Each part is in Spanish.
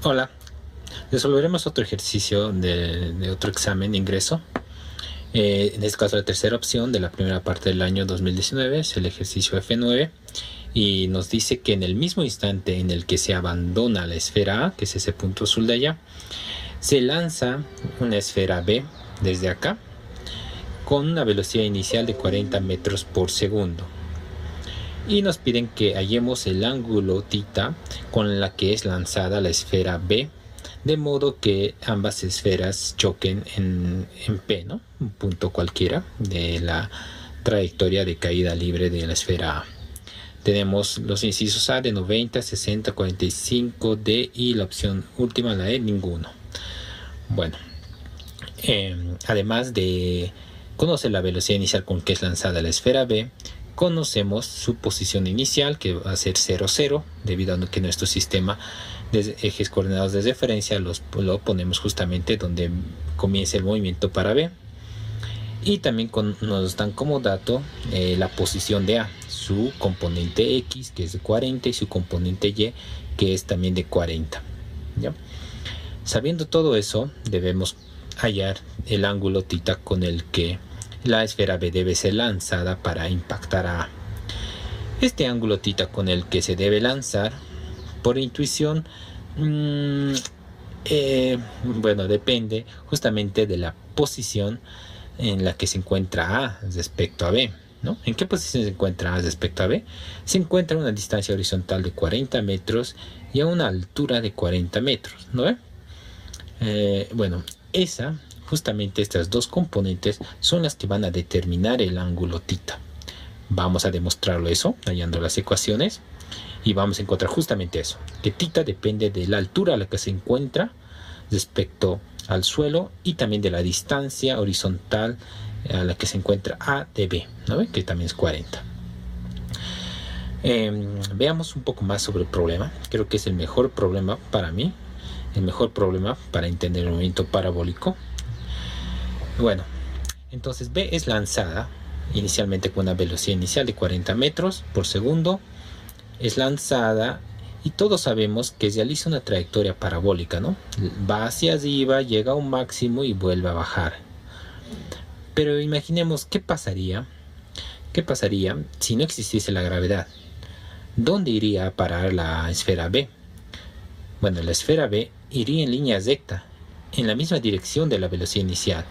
Hola, resolveremos otro ejercicio de otro examen de ingreso. En este caso, la tercera opción de la primera parte del año 2019 es el ejercicio F9 y nos dice que en el mismo instante en el que se abandona la esfera A, que es ese punto azul de allá, se lanza una esfera B desde acá con una velocidad inicial de 40 metros por segundo. Y nos piden que hallemos el ángulo θ con la que es lanzada la esfera B, de modo que ambas esferas choquen en P, ¿no? Un punto cualquiera de la trayectoria de caída libre de la esfera A. Tenemos los incisos A de 90, 60, 45, D y la opción última, la E, ninguno. Bueno, además de conocer la velocidad inicial con que es lanzada la esfera B, conocemos su posición inicial, que va a ser 0, 0, debido a que nuestro sistema de ejes coordenados de referencia lo ponemos justamente donde comienza el movimiento para B. Y también nos dan como dato la posición de A, su componente X, que es de 40, y su componente Y, que es también de 40. ¿Ya? Sabiendo todo eso, debemos hallar el ángulo θ con el que la esfera B debe ser lanzada para impactar a A. Este ángulo θ con el que se debe lanzar, por intuición, bueno, depende justamente de la posición en la que se encuentra A respecto a B, ¿no? ¿En qué posición se encuentra A respecto a B? Se encuentra a una distancia horizontal de 40 metros y a una altura de 40 metros, ¿no ve? Bueno, justamente estas dos componentes son las que van a determinar el ángulo θ. Vamos a demostrarlo eso, hallando las ecuaciones, y vamos a encontrar justamente eso, que θ depende de la altura a la que se encuentra respecto al suelo y también de la distancia horizontal a la que se encuentra A de B, ¿no ve? Que también es 40. Veamos un poco más sobre el problema. Creo que es el mejor problema para mí, el mejor problema para entender el movimiento parabólico. Bueno, entonces B es lanzada inicialmente con una velocidad inicial de 40 metros por segundo. Es lanzada y todos sabemos que realiza una trayectoria parabólica, ¿no? Va hacia arriba, llega a un máximo y vuelve a bajar. Pero imaginemos qué pasaría si no existiese la gravedad. ¿Dónde iría a parar la esfera B? Bueno, la esfera B iría en línea recta, en la misma dirección de la velocidad inicial,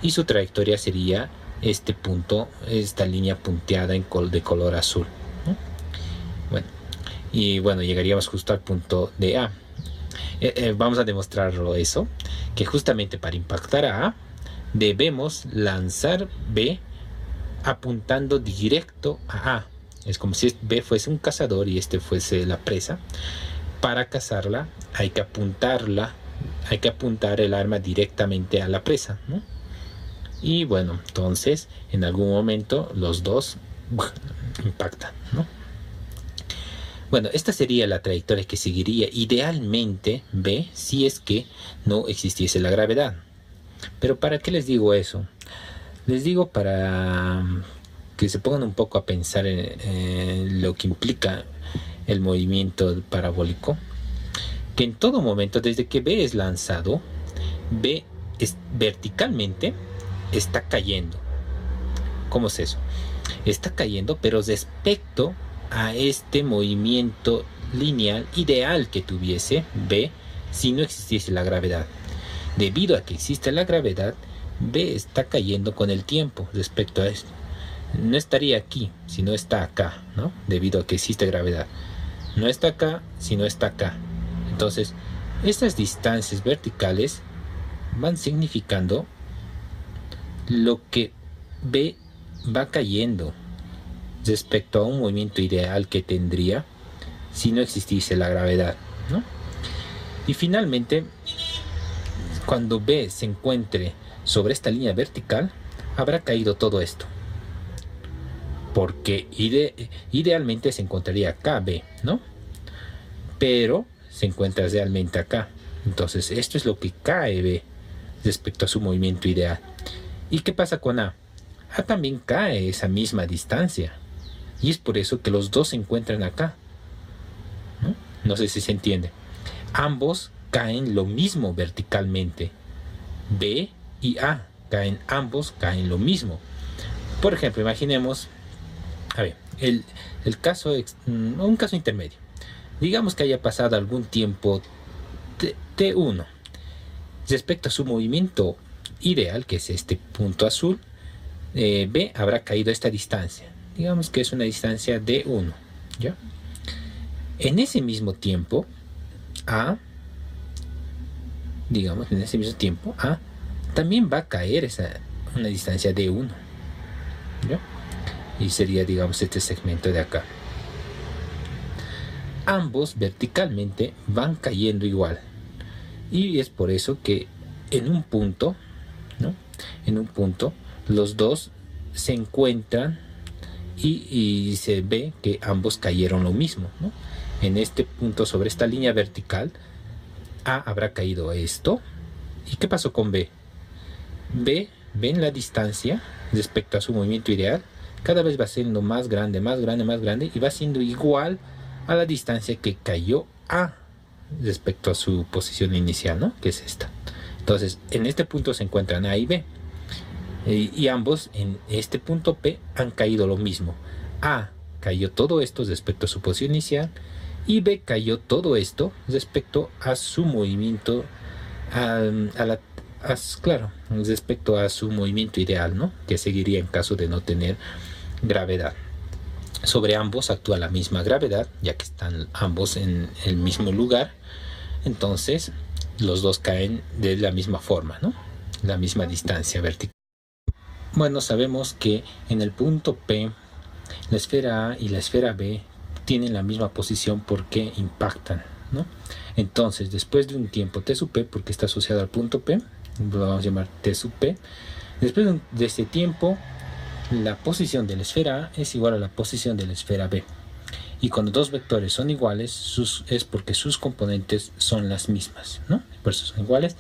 y su trayectoria sería este punto, esta línea punteada de color azul, ¿no? Bueno, y bueno, llegaríamos justo al punto de A. Vamos a demostrarlo eso, que justamente para impactar a A debemos lanzar B apuntando directo a A. Es como si B fuese un cazador y este fuese la presa. Para cazarla hay que apuntar el arma directamente a la presa, ¿no? Y bueno, entonces en algún momento los dos impactan, ¿no? Bueno, esta sería la trayectoria que seguiría idealmente B si es que no existiese la gravedad. Pero ¿para qué les digo eso? Les digo para que se pongan un poco a pensar en lo que implica el movimiento parabólico, que en todo momento, desde que B es lanzado, B verticalmente está cayendo. ¿Cómo es eso? Está cayendo, pero respecto a este movimiento lineal ideal que tuviese B si no existiese la gravedad. Debido a que existe la gravedad, B está cayendo con el tiempo respecto a esto. No estaría aquí si no está acá, ¿no? Debido a que existe gravedad. No está acá si no está acá. Entonces, estas distancias verticales van significando lo que B va cayendo respecto a un movimiento ideal que tendría si no existiese la gravedad, ¿no? Y finalmente, cuando B se encuentre sobre esta línea vertical, habrá caído todo esto, porque idealmente se encontraría acá B, ¿no? Pero se encuentra realmente acá. Entonces esto es lo que cae B respecto a su movimiento ideal. ¿Y qué pasa con A? A también cae esa misma distancia, y es por eso que los dos se encuentran acá, ¿no? No sé si se entiende. Ambos caen lo mismo verticalmente. B y A ambos caen lo mismo. Por ejemplo, imaginemos, a ver, un caso intermedio. Digamos que haya pasado algún tiempo T1. Respecto a su movimiento ideal, que es este punto azul, B habrá caído a esta distancia. Digamos que es una distancia D1. ¿Ya? En ese mismo tiempo, A también va a caer una distancia D1. ¿Ya? Y sería, digamos, este segmento de acá. Ambos verticalmente van cayendo igual. Y es por eso que en un punto, ¿no? En un punto, los dos se encuentran y se ve que ambos cayeron lo mismo, ¿no? En este punto, sobre esta línea vertical, A habrá caído esto. ¿Y qué pasó con B? B, ven la distancia respecto a su movimiento ideal, cada vez va siendo más grande, más grande, más grande, y va siendo igual a la distancia que cayó A respecto a su posición inicial, ¿no? Que es esta. Entonces, en este punto se encuentran A y B. Y ambos en este punto P han caído lo mismo. A cayó todo esto respecto a su posición inicial y B cayó todo esto respecto a su movimiento, respecto a su movimiento ideal, ¿no? Que seguiría en caso de no tener gravedad. Sobre ambos actúa la misma gravedad, ya que están ambos en el mismo lugar. Entonces, los dos caen de la misma forma, ¿no? La misma distancia vertical. Bueno, sabemos que en el punto P, la esfera A y la esfera B tienen la misma posición porque impactan, ¿no? Entonces, después de un tiempo T sub P, porque está asociado al punto P, lo vamos a llamar T sub P, después de este tiempo, la posición de la esfera A es igual a la posición de la esfera B. Y cuando dos vectores son iguales, es porque sus componentes son las mismas, ¿no? Por eso son iguales.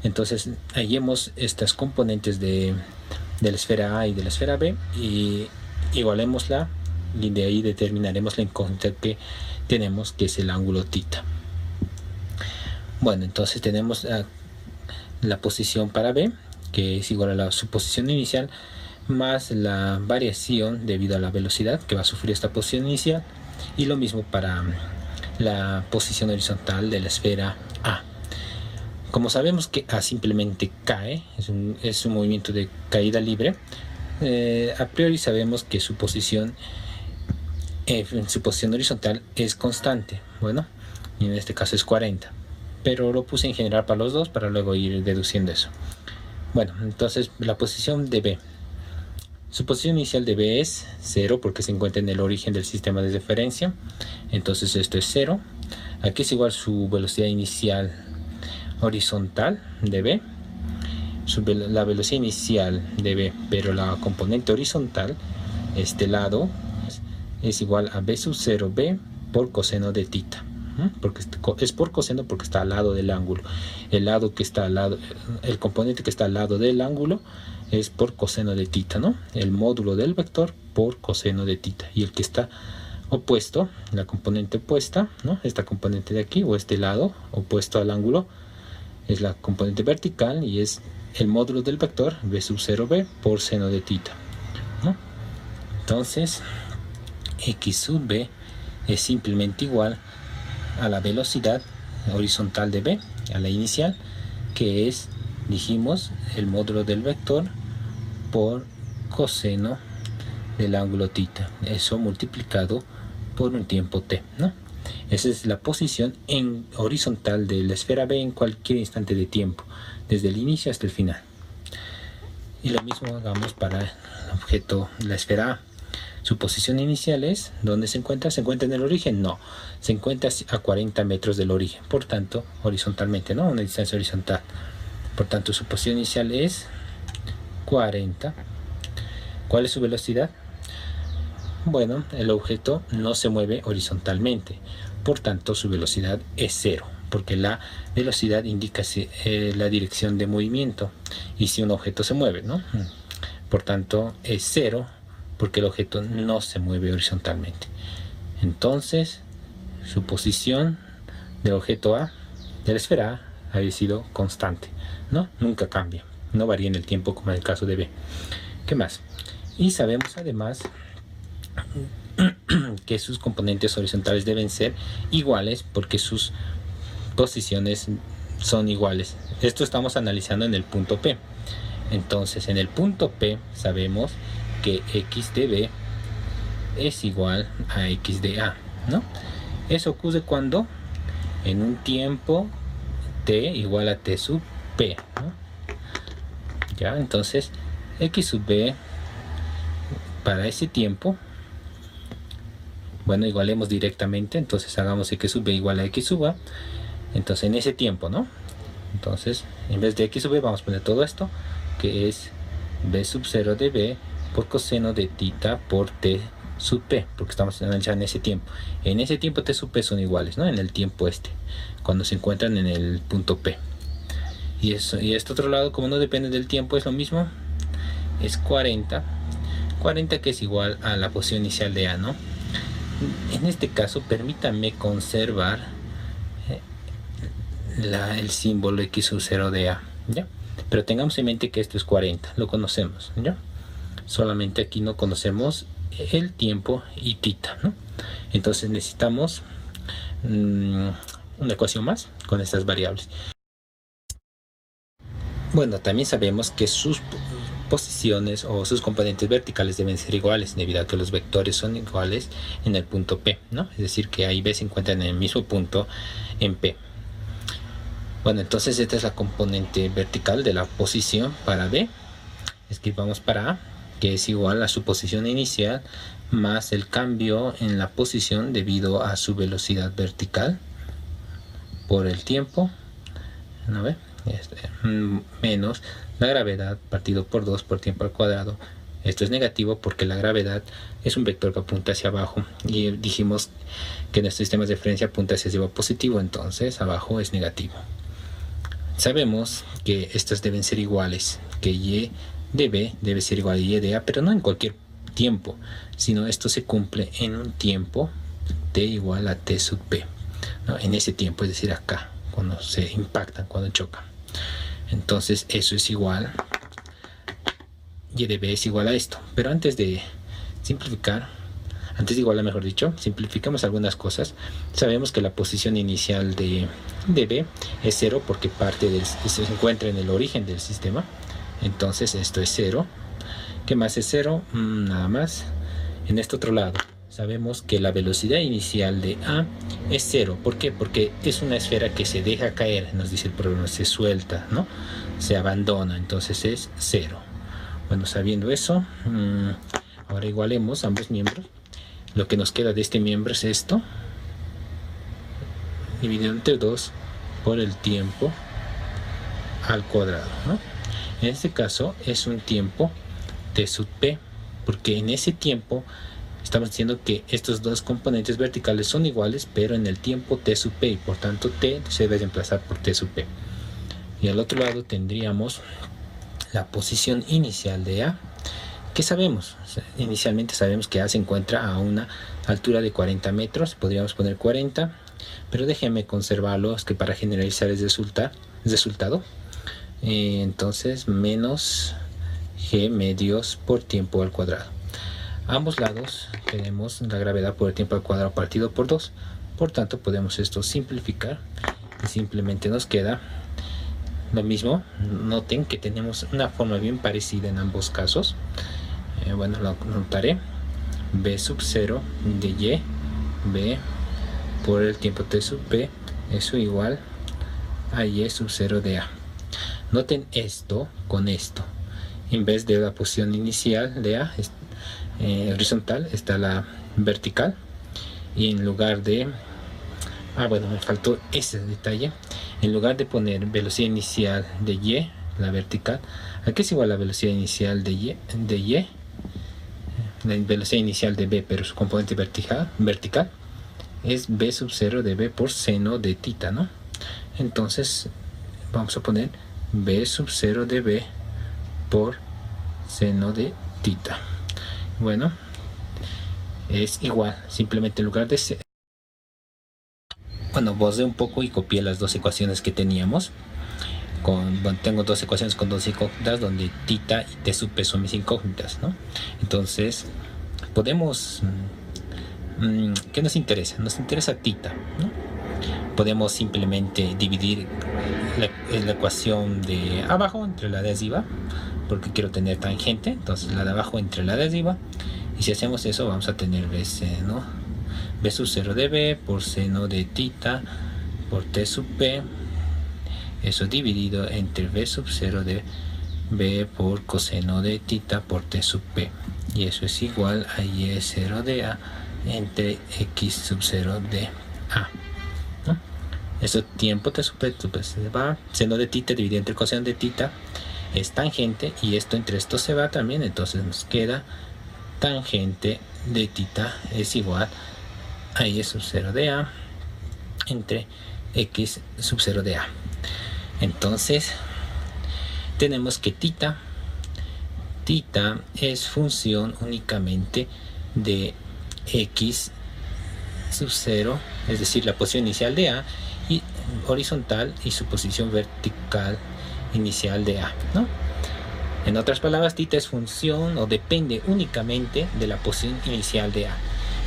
Entonces, hallemos estas componentes de la esfera A y de la esfera B y igualémosla, y de ahí determinaremos la incógnita que tenemos, que es el ángulo θ. Bueno, entonces tenemos la posición para B, que es igual a su posición inicial, más la variación debido a la velocidad que va a sufrir esta posición inicial, y lo mismo para la posición horizontal de la esfera A. Como sabemos que A simplemente cae, es un movimiento de caída libre, a priori sabemos que su posición horizontal es constante. Bueno, y en este caso es 40, pero lo puse en general para los dos para luego ir deduciendo eso. Bueno, entonces la posición de B, su posición inicial de B es 0 porque se encuentra en el origen del sistema de referencia. Entonces esto es 0. Aquí es igual su velocidad inicial horizontal de B, la velocidad inicial de B, pero la componente horizontal, este lado, es igual a B sub 0 B por coseno de θ. Porque es por coseno porque está al lado del ángulo. El componente que está al lado del ángulo es por coseno de θ, ¿no? El módulo del vector por coseno de θ. Y el que está opuesto, la componente opuesta, ¿no? Esta componente de aquí, o este lado opuesto al ángulo, es la componente vertical y es el módulo del vector B sub 0B por seno de θ, ¿no? Entonces, X sub B es simplemente igual a la velocidad horizontal de B, a la inicial, que es, dijimos, el módulo del vector por coseno del ángulo θ, eso multiplicado por un tiempo t, ¿no? Esa es la posición horizontal de la esfera B en cualquier instante de tiempo, desde el inicio hasta el final. Y lo mismo hagamos para el objeto, la esfera A. Su posición inicial es, ¿dónde se encuentra? ¿Se encuentra en el origen? No, se encuentra a 40 metros del origen, por tanto, horizontalmente, ¿no? Una distancia horizontal. Por tanto, su posición inicial es 40. ¿Cuál es su velocidad? Bueno, el objeto no se mueve horizontalmente, por tanto, su velocidad es 0, porque la velocidad indica la dirección de movimiento, y si un objeto se mueve, ¿no? Por tanto, es 0, porque el objeto no se mueve horizontalmente. Entonces, su posición del objeto A de la esfera A había sido constante, ¿no? Nunca cambia, no varía en el tiempo como en el caso de B. ¿Qué más? Y sabemos además que sus componentes horizontales deben ser iguales porque sus posiciones son iguales. Esto estamos analizando en el punto P. Entonces, en el punto P sabemos que x de B es igual a x de A, ¿no? Eso ocurre cuando en un tiempo t igual a t sub p, ¿no? Ya, entonces x sub b para ese tiempo, bueno, igualemos directamente, entonces hagamos x sub b igual a x sub a, entonces en ese tiempo, ¿no? Entonces, en vez de x sub b vamos a poner todo esto, que es b sub 0 de b por coseno de tita por t sub p, porque estamos analizando en ese tiempo. En ese tiempo t sub p son iguales, ¿no? En el tiempo cuando se encuentran en el punto P. Y este otro lado, como no depende del tiempo, es lo mismo. Es 40 que es igual a la posición inicial de A, ¿no? En este caso, permítanme conservar el símbolo x sub 0 de A, ¿ya? Pero tengamos en mente que esto es 40, lo conocemos, ¿ya? Solamente aquí no conocemos el tiempo y tita, ¿no? Entonces necesitamos una ecuación más con estas variables. Bueno, también sabemos que sus posiciones o sus componentes verticales deben ser iguales debido a que los vectores son iguales en el punto P, ¿no? Es decir, que A y B se encuentran en el mismo punto en P. Bueno, entonces esta es la componente vertical de la posición para B. Escribamos para A, que es igual a su posición inicial más el cambio en la posición debido a su velocidad vertical por el tiempo, ¿no ve? Menos la gravedad partido por 2 por tiempo al cuadrado. Esto es negativo porque la gravedad es un vector que apunta hacia abajo y dijimos que nuestro sistema de referencia apunta hacia arriba positivo, entonces abajo es negativo. Sabemos que estas deben ser iguales, que y de b debe ser igual a y de a, pero no en cualquier tiempo, sino esto se cumple en un tiempo t igual a t sub p, ¿no? En ese tiempo, es decir, acá, cuando se impactan, cuando chocan. Entonces eso es igual, y de b es igual a esto. Pero antes de simplificar, antes de igualar, mejor dicho, simplificamos algunas cosas. Sabemos que la posición inicial de b es 0 porque se encuentra en el origen del sistema. Entonces esto es 0. ¿Qué más es 0? Nada más. En este otro lado sabemos que la velocidad inicial de A es 0. ¿Por qué? Porque es una esfera que se deja caer, nos dice el problema, se suelta, ¿no? Se abandona, entonces es 0. Bueno, sabiendo eso, ahora igualemos ambos miembros. Lo que nos queda de este miembro es esto, dividido entre 2 por el tiempo al cuadrado, ¿no? En este caso es un tiempo t sub p, porque en ese tiempo estamos diciendo que estos dos componentes verticales son iguales, pero en el tiempo t sub p, y por tanto t se debe reemplazar por t sub p. Y al otro lado tendríamos la posición inicial de A, que sabemos, inicialmente sabemos que A se encuentra a una altura de 40 metros, podríamos poner 40, pero déjenme conservarlo, es que para generalizar el resultado, entonces menos g medios por tiempo al cuadrado. A ambos lados tenemos la gravedad por el tiempo al cuadrado partido por 2, por tanto podemos esto simplificar y simplemente nos queda lo mismo. Noten que tenemos una forma bien parecida en ambos casos. Bueno, lo notaré. B sub 0 de y, B por el tiempo t sub p, eso igual a y sub 0 de a. Noten esto con esto. En vez de la posición inicial de a horizontal está la vertical, y en lugar de bueno, me faltó ese detalle. En lugar de poner velocidad inicial de y, la vertical, aquí es igual a la velocidad inicial de y, la velocidad inicial de b, pero su componente vertical es b sub 0 de b por seno de tita, ¿no? Entonces vamos a poner b sub 0 de b por seno de tita. Bueno, es igual, simplemente en lugar de bueno, borré un poco y copié las dos ecuaciones que teníamos. Bueno, tengo dos ecuaciones con dos incógnitas donde θ y t sub p son mis incógnitas, ¿no? Entonces, podemos... ¿qué nos interesa? Nos interesa θ, ¿no? Podemos simplemente dividir la ecuación de abajo entre la de arriba, porque quiero tener tangente, entonces la de abajo entre la de arriba, y si hacemos eso vamos a tener b seno, b sub 0 de b por seno de θ por t sub p, eso dividido entre b sub 0 de b por coseno de θ por t sub p, y eso es igual a y0 de a entre x sub 0 de a, ¿no? Eso tiempo t sub p se va, seno de θ dividido entre coseno de θ es tangente, y esto entre esto se va también, entonces nos queda tangente de θ es igual a y sub 0 de a entre x sub 0 de a. Entonces tenemos que θ es función únicamente de x sub 0, es decir, la posición inicial de a y horizontal y su posición vertical inicial de a, ¿no? En otras palabras, θ es función o depende únicamente de la posición inicial de a.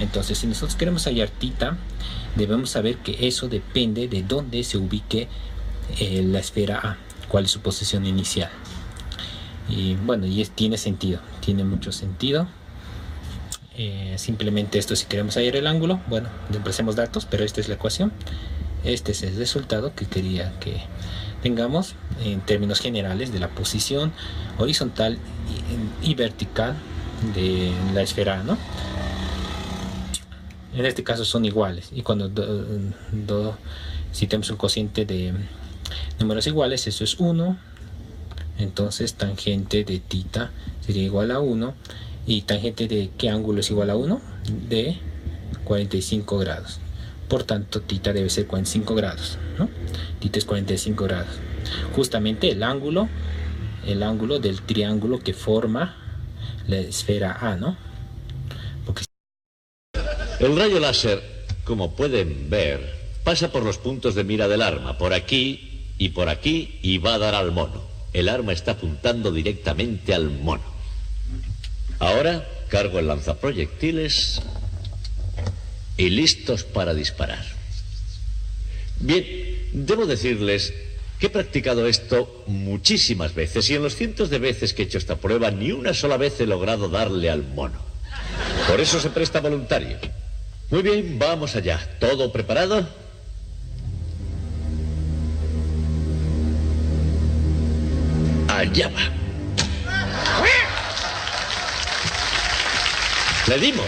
Entonces, si nosotros queremos hallar θ, debemos saber que eso depende de dónde se ubique la esfera A, cuál es su posición inicial. Y bueno, tiene sentido, tiene mucho sentido. Simplemente esto, si queremos hallar el ángulo, bueno, reemplacemos datos, pero esta es la ecuación, este es el resultado que quería que tengamos en términos generales de la posición horizontal y vertical de la esfera A, ¿no? En este caso son iguales, y cuando si tenemos un cociente de números iguales, eso es 1, entonces tangente de θ sería igual a 1, y tangente de ¿qué ángulo es igual a 1? De 45 grados. Por tanto, θ debe ser 45 grados, ¿no? θ es 45 grados. Justamente el ángulo del triángulo que forma la esfera A, ¿no? Porque... El rayo láser, como pueden ver, pasa por los puntos de mira del arma, por aquí, y va a dar al mono. El arma está apuntando directamente al mono. Ahora cargo el lanzaproyectiles y listos para disparar. Bien, debo decirles que he practicado esto muchísimas veces, y en los cientos de veces que he hecho esta prueba, ni una sola vez he logrado darle al mono. Por eso se presta voluntario. Muy bien, vamos allá. ¿Todo preparado? Allá va. ¡Le dimos!